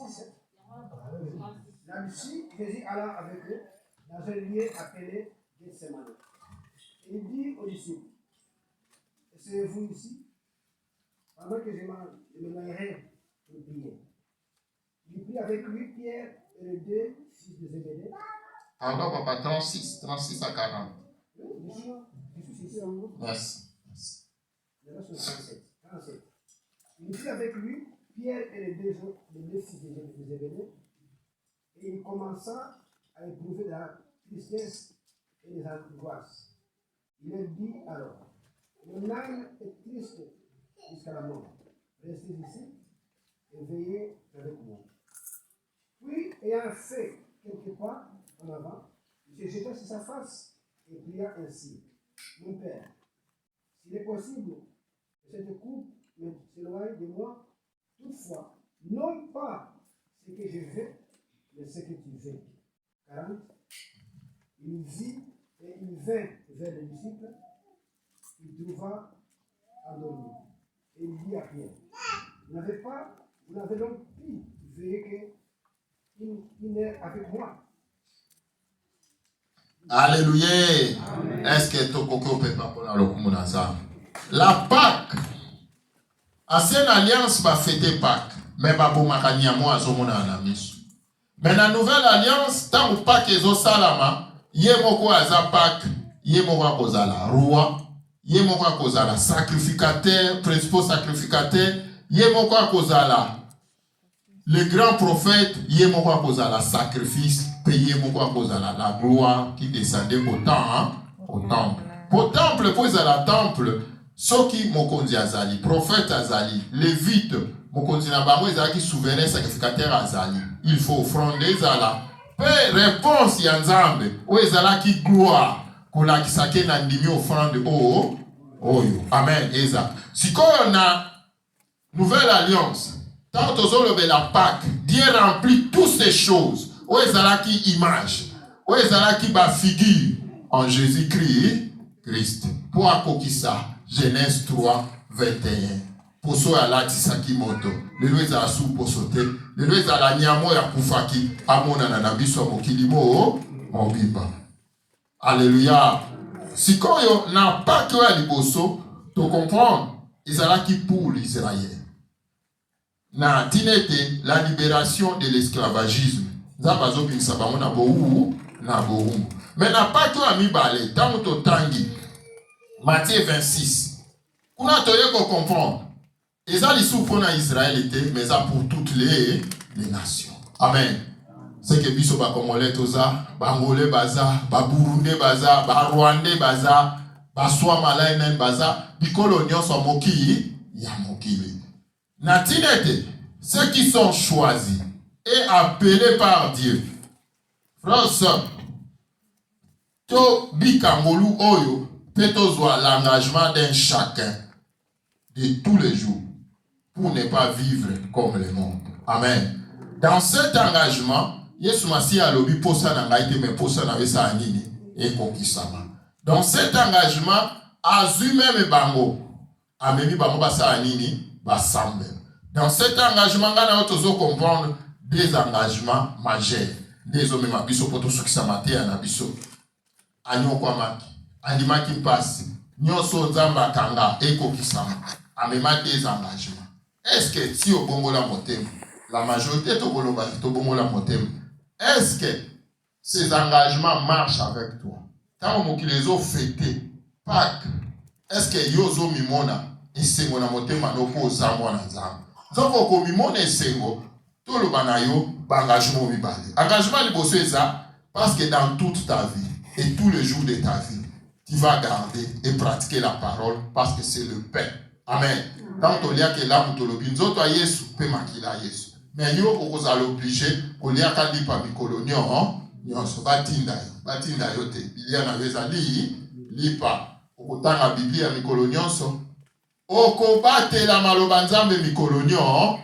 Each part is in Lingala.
36. Là-dessus, Jésus alla avec eux dans un lieu appelé Gethsemane. Il dit aux disciples, asseyez-vous ici, pendant que je m'éloignerai pour prier. Il prit avec lui Pierre et les deux fils de Zébédée. Pardon, papa, 36 à 40. Merci. Le reste, 37. Il prit avec lui Pierre et les deux fils de Zébédée. Et il commença à éprouver de la tristesse et des angoisses. Il leur dit alors, mon âme est triste jusqu'à la mort. Restez ici et veillez avec moi. Puis, ayant fait quelques pas en avant, il se jeta sur sa face et pria ainsi. Mon Père, s'il est possible que cette coupe s'éloigne de moi, toutefois, non pas ce que je veux, mais ce que tu veux. 40. Il vit et il vint vers les disciples. Il trouva endormi. Et il dit à Pierre, vous n'avez donc pu veiller qu'il est avec moi. Alléluia. Est-ce que tu peux pas pour la Pâque, c'est une alliance va fêter Pâque, mais pas pour makanyamo azomona anamis. Mais la nouvelle alliance, tant que Pâque est au salama, yemoko aza Pâque, yemoko akozala roi, yemoko akozala sacrificateur, principal sacrificateur, yemoko akozala le grand prophète, yemoko akozala sacrifice, payé moko akozala la gloire qui descendait au temple. Au temple, pour la temple, soki mokonzi azali, prophète azali, lévite, mokonzi na bango ezalaki souverain sacrificateur azali. Il faut offrander zala. Pe réponse ya nzambe, o ezalaki gloire, kolakisake na ndimi offrande oyo. Amen, eza. Sikoyo na nouvelle alliance, tant que la Pâque, Dieu remplit toutes ces choses. O ezalaki image, o ezalaki ba figure en Jésus-Christ. Pour akokisa, Genèse 3, 21. Pour so alati sakimoto, lelo ezala su posote, lelo ezala nyamo ya kufaki, amona na nabiso mokilimo mobimba. Alléluia. Sikoyo na Pâque ya liboso, to comprendre, ezalaki pour l'Israël. Na tinete la libération de l'esclavagisme. Zabazo binsa bango na bohu na bohu. Mais na Pâque ya mibale, tango to tangi. Matthieu 26. Kuna toye ko comprendre. Eza lisu pona Israël était, mais ça pour toutes les nations. Amen. C'est que biso ba Congolais toza, ba Angolais baza, ba Burundais baza, ba Rwandais baza, ba Swamalainen baza, bikolo nyonso moki ya mokili. Natinete, ceux qui sont choisis et appelés par Dieu. Frère, to bikangolu oyo, peut-être l'engagement d'un chacun de tous les jours pour ne pas vivre comme le monde. Amen. Dans cet engagement, Yesu Masi a lobi posa na ngaite me posa na wesa anini et kokisama. Dans cet engagement, azu même bango, amemi bango basa anini basambe. Dans cet engagement, ngana otozo comprendre des engagements majeurs. Des hommes ma biso poto sukisa ya na biso. Anyo kwa maki, andimaki mpasi, nyoso nzamba kanga eko kisama. Amema des engagements. Est-ce que si au bongo la motem, la majorité to boloba to bongo la motem, est-ce que ces engagements marchent avec toi? Tant que les ont fêté Pâques, est-ce que yozo mimona isengo na motema no ko zamwa na nzamba? Zoko ko mimona isengo to lo banayo engagement mibale. Engagement liboso eza parce que dans toute ta vie et tous les jours de ta vie, tu vas garder et pratiquer la parole parce que c'est le pain. Amen. Quand on lit que là, on te le dit, on Yesu, peut makila Yesu. Mais nous, on va l'obliger, on lit qu'à l'île par Micolonion, nous sommes batinda yote. Il y a un vezali, lipa, au temps la Bible à Micolonion, au combat la malobanzambe Micolonion,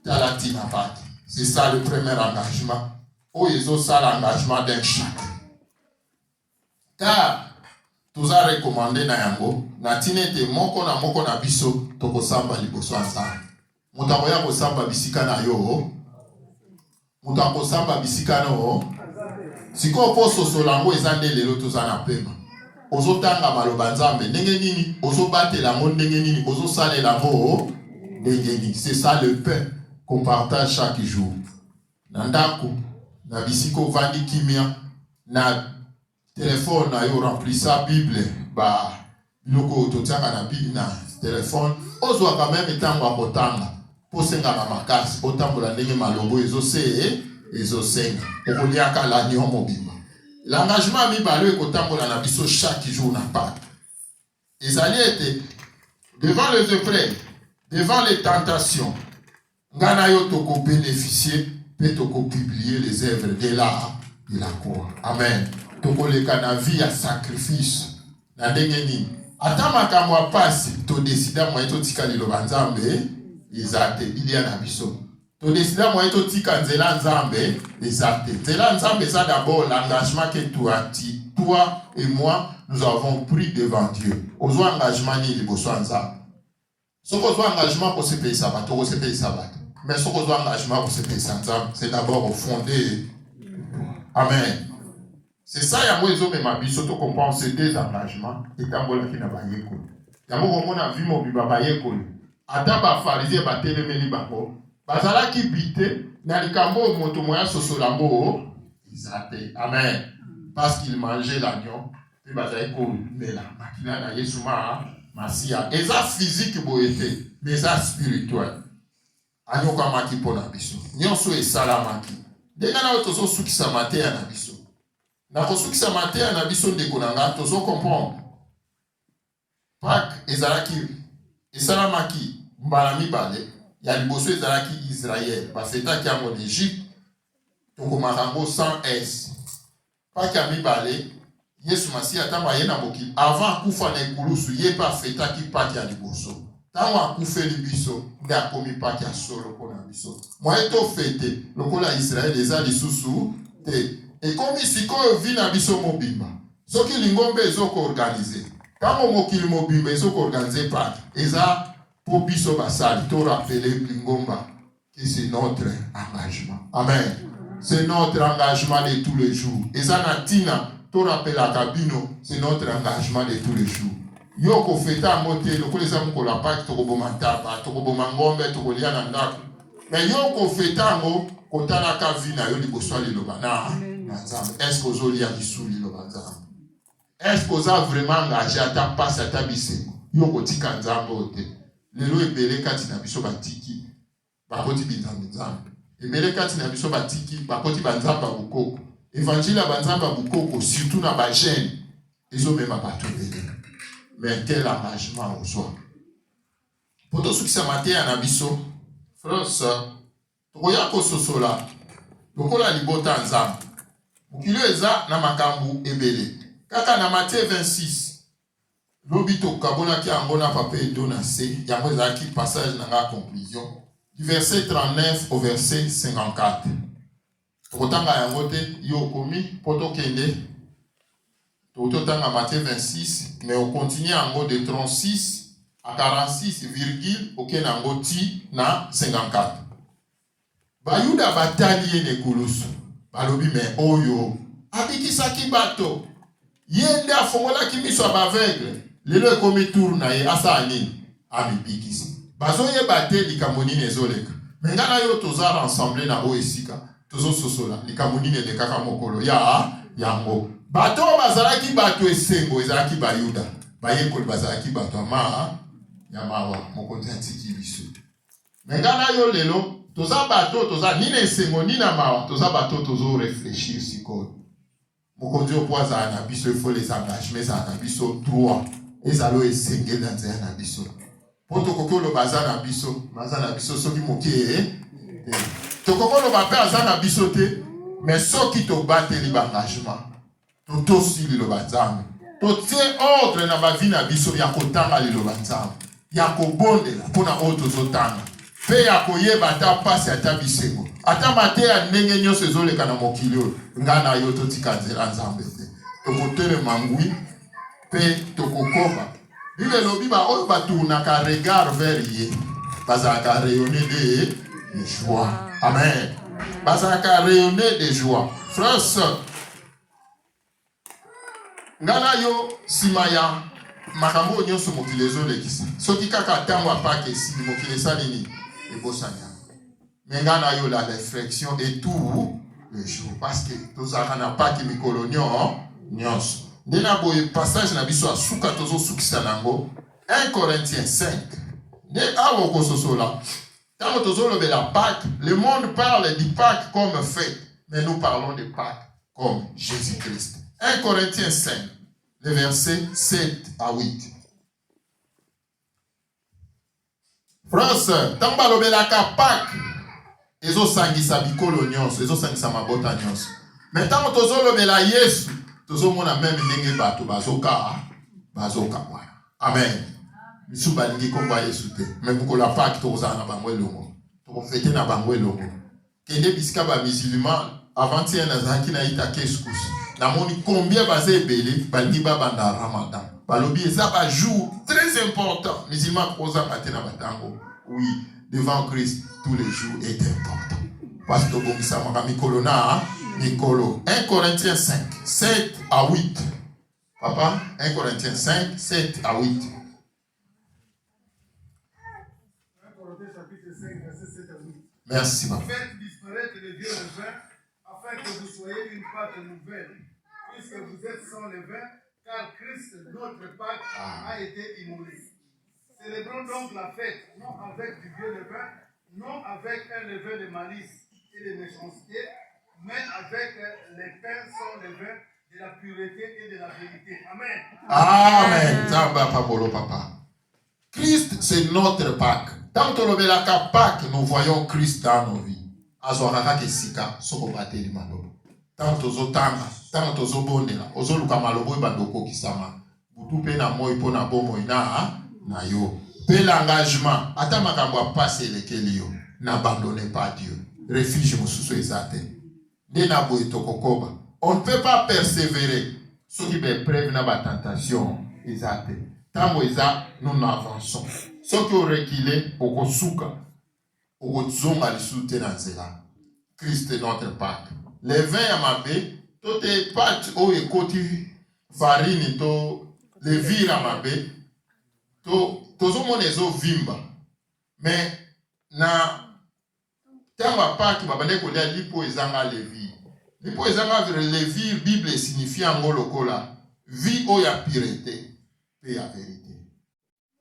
talatina pati. C'est ça le premier engagement. Oh, ils ont ça l'engagement d'un chacun. Car, tous a recommandé na yango, na tinete moko na biso, toko samba liboso asa. Mutakoya ko samba bisika na yo, Mutako samba bisika no. Siko po sosolango ezande lelo tozana pema. Ozo tanga maloba nzambe ndenge nini, ozo batela ngo ndenge nini, ozo salela ngo ndenge nini. C'est ça le pain qu'on partage chaque jour. Nandako na bisiko vandi kimia na téléphone na yo rempli sa Bible ba loko totiaka na Bible na téléphone ozwa quand même etango akotanga posenga na makasi otambola ndenge malongo ezosenga okoliaka la nyo mobimba. L'engagement mibalo ekotambola na biso chaque jour na Pâques. Ezali ete devant les épreuves, devant les tentations, ngana yo toko bénéficier pe toko publier les œuvres de la croix. Amen. Toko leka na vie ya sacrifice na ndenge nini. Ata makambo apasi to décida moyen to tika liloba nzambe ezate bilia na biso. To décida moyen to tika nzela nzambe ezate. Nzela nzambe ça d'abord l'engagement que toi et moi nous avons pris devant Dieu. Ozo engagement ni liboso nzambe. Soko ozo engagement pour se payer sabat, to se payer sabat. Mais soko ozo engagement pour se payer nzambe, c'est d'abord au fondé. Amen. C'est ça, il y a moïse mais ma biso to comprend ces deux engagements et tambola qui n'a pas yéko. Il y a mon a vu mon biba ba yéko. Ata ba pharisien ba telemeli bako. Bazala ki bité na likambo moto moya sosolambo izate. Amen. Parce qu'il mangeait l'agneau et bazala ko mela. Makina na yesuma masia. Eza physique boyete, mais ça spirituel. Agneau kama ki pona biso. Nyonso e salamaki. Denga na otoso sukisa mate ya na biso. Na kosukisa mate ya na biso ndeko na nga tozo comprendre. Pâques ezalaki esalamaki mbala mibale ya liboso ezalaki Israël bafetaki yango en Égypte tokomaka ngo sans S. Pâques ya mibale Yesu Masiya ntango aye na mokili avant akufa na ekulusu ye mpe afetaki Pâques ya liboso. Ntango akufeli biso nde akomi Pâques ya solo mpona biso. Moye tofete lokola Israël eza lisusu te. Et comme ici, quand on vit dans biso mobimba, ce qui l'ingombe est organisé. Quand on mokili mobimba est organisé par, et ça, pour biso basali, to rappeler l'ingomba, que c'est notre engagement. Amen. C'est notre engagement de tous les jours. Et ça, natina, to rappeler la cabino, c'est notre engagement de tous les jours. Yoko feta moté, le collège amko la Pâques, to robomantapa, to robomangombe, to roliana ndaku. Mais yoko feta ngo, kotala kavina, yo liboso liloba na. Est-ce que vous avez Est-ce que vous avez vraiment engagé à ta passe à ta bise? Yoko tika nzambo te. Lelo ebele kati na biso batiki. Bakoti binzambe nzambe. Ebele kati na biso batiki. Bakoti banzamba bukoko. Évangile à banzamba bukoko. Surtout na ba jeune. Ils ont même pas tout belé. Mais quel engagement au soi. Pour tout ce qui s'est maté à Nabiso. Frère, sœur. Tokoya kososola. Lokola libota nzambe. Mukilo eza na makambu ebele. Kaka na Matthieu 26. Lobito kabona ki angona papa edona se. Yango ezaki passage na nga conclusion. Du verset 39 au verset 54. Tokotanga yango te yo komi poto kende. Tokotanga Matthieu 26 mais on continue yango de 36 à 46 virgule okena yango ti na 54. Bayuda batali ne kulusu. Balobi me oyo abikisaki bato yende afongola kimiso abaveugle lelo ekomi tour na ye asa nini amibikisi bazoye bate likamoni nezoleka mengana yo toza rassemblé na oesika tozo sosola likamoni ne lekaka mokolo ya yango bato bazalaki bato esengo ezalaki bayuda bayekoli bazalaki bato ama ya mawa mokonzi atiki biso mengana yo lelo toza bato toza nina esengo nina mawa toza bato tozo réfléchir sikoyo mokonzi opoza na biso il faut les engagements ça na biso droit ezalo esenge na nzela na biso poto kokolo baza na biso soki mokie tokokolo bape aza na biso te mais soki to bateli ba engagement to sili lo bazambe to tie ordre na ba vie na biso ya kotanga lilo bazambe ya kobondela pona oto zotanga pe ya koyeba ata pasi ata bisengo ata mate ya ndenge nyonso ezoleka na mokili oyo ngana yo totika nzela nzambe te tokotele mangwi pe tokokoma bible elobi baoyo baturnaka regard vers ye bazalaka rayonner de joie. Amen. bazalaka rayonner de joie. Frère, sœur, ngana yo simaya makambo nyonso mokili ezolekisa soki kaka ntango apaka esili mokili esalini ebosanya. Mais ngana yo la réflexion et tout le jour parce que tozalaka na paki mikolo nyonso. Nde na boye passage na biso asuka tozosukisa nango 1 Corinthiens 5. Nde awa okososola ntango tozolobela Pâques, le monde parle du Pâques comme fête, mais nous parlons de Pâques comme Jésus-Christ. 1 Corinthiens 5, les versets 7 à 8. France, ntango balobelaka Pâques, ezosangisa bikolo nyonso, ezosangisa mabota nyonso. Mais ntango tozolobela Yesu, tozomona même ndenge bato bazoka wana. Amen. Misu balingi komba Yesu te. Mais bukola Pâques tozala na bango elongo. Tofete na bango elongo. Kende bisika ba musulman avant-hier nazaki na ita keskus. Na moni combien bazé ebele balingi babanda Ramadan. Balobi eza ba jour très important. Musulman koza matena batango. Oui, devant Christ tous les jours est important. Parce que bon ça m'a mikolo na mikolo. 1 Corinthiens 5, 7 à 8. Papa, 1 Corinthiens 5, 7 à 8. Merci, ma frère. Faites disparaître le vieux levain, afin que vous soyez une pâte nouvelle, puisque vous êtes sans levain, car Christ, notre Pâque, a été immolé. Célébrons donc la fête, non avec du vieux levain, non avec un levain de malice et de méchanceté, mais avec les pains sans levain de la pureté et de la vérité. Amen. Amen. Zamba Pabolo Papa. Christ, c'est notre Pâque. Tant que nous voyons la Pâque, nous voyons Christ dans nos vies. Azoaraka kesika, soko bate li malobo. Tant que zotanga, tant que zobondela, ozoluka malobo bandoko kisama. Butu pe na moi po na bomo na yo. Pe l'engagement, ata makambo passe lekeli yo. N'abandonnez pas Dieu. Refuge mususu ezate. De na boye tokokoba. On ne peut pas persévérer. Ceux qui prêvent na ba tentation ezate. Tango eza, nous n'avançons. Ceux qui ont reculé, au souka, au zonga li soute na nzela. Christ est notre Pâque. Les vins à ma baie, toutes les pâtes au ekoti farine to les vires à ma baie, to zo monezo vimba. Mais na tango Pâque babane ko lia lipo ezanga levi. Lipo ezanga levi Bible signifie en lokola vie o ya pureté et ya vérité.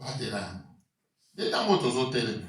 Batela. De tango tozotele.